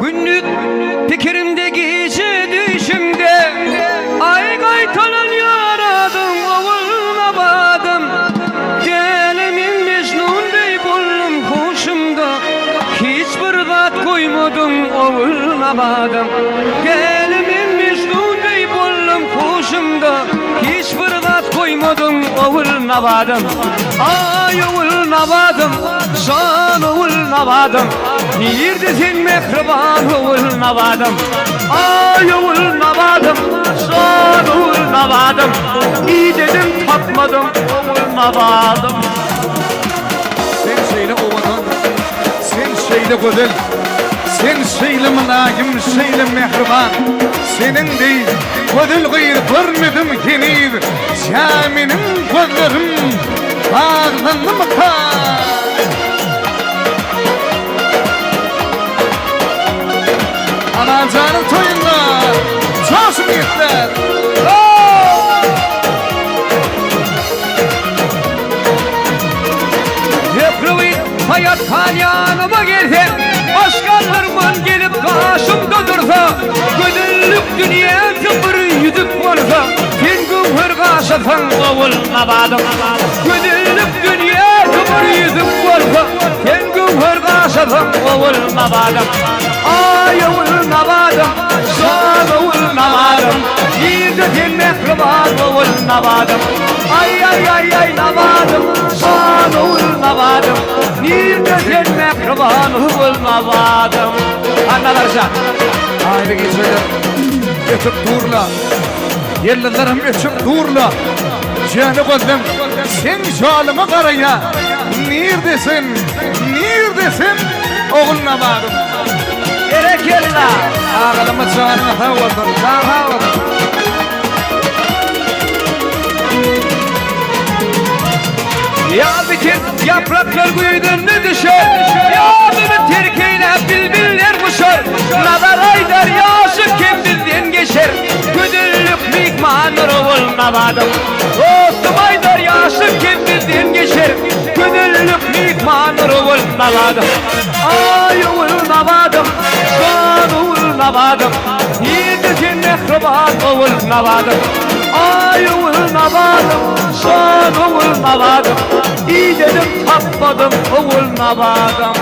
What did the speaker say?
Günlük fikrimde gece düşümde ay kaytalan yaradım oğuluna badım. Delimin Mecnun'day buldum hoşumda, hiçbir kat koymadım oğuluna badım. Delimin Mecnun'day buldum hoşumda, hiçbir kat koymadım oğuluna badım. Ay oğuluna badım, can oğuluna badım. Nerede sen mehriban oğuluna badım. Ay oğuluna badım, can oğuluna badım. İyi dedim tapmadım oğuluna badım. Sen şeyle ovadan, sen şeyle güzel, sen şeyle mülagim, şeyle mehriban. Senin değil, güzel gıyır görmedim kenir. Şaminin gözlerim bağlandı mı kar? Anacanın toyunda coşun gitler. Köprüyü hayat yanıma gelse, başkalarımın gelip karşımda dursa, güzellik dünyası bir yüzük varsa, sen gümür karşısan oğuluna badım. Güzellik dünyası bir yüzük varsa, sen gümür karşısan oğuluna badım. Ay oğuluna badım, can oğuluna badım. Nerede sen mehriban oğuluna badım. Ay ay ay ay namadım, can oğuluna badım. Nerede sen mehriban oğuluna badım. Anlalarca. Haydi geçelim. Ötüp durla. Yerlilerim ötüp durla. Canı gözlüm, sen şalıma karaya. Neredesin? Neredesin? Oğluna badım. Gerek yerine. Ağlama canına havadır. Havadır. Ya bitir yapraklar kuyudan düşer, ya bir terkeyle bilbiller kuşar. Nazar aydar yaşı kendilden geçer, güdüllük mikmanır oğuluna badım. Dostum aydar yaşı kendilden geçer, güdüllük mikmanır oğuluna badım. Ay oğuluna badım, can oğuluna badım. Yedi sen mehriban oğuluna badım. Ay oğuluna badım, can oğuluna badım. İyi dedim tapmadım oğuluna badım.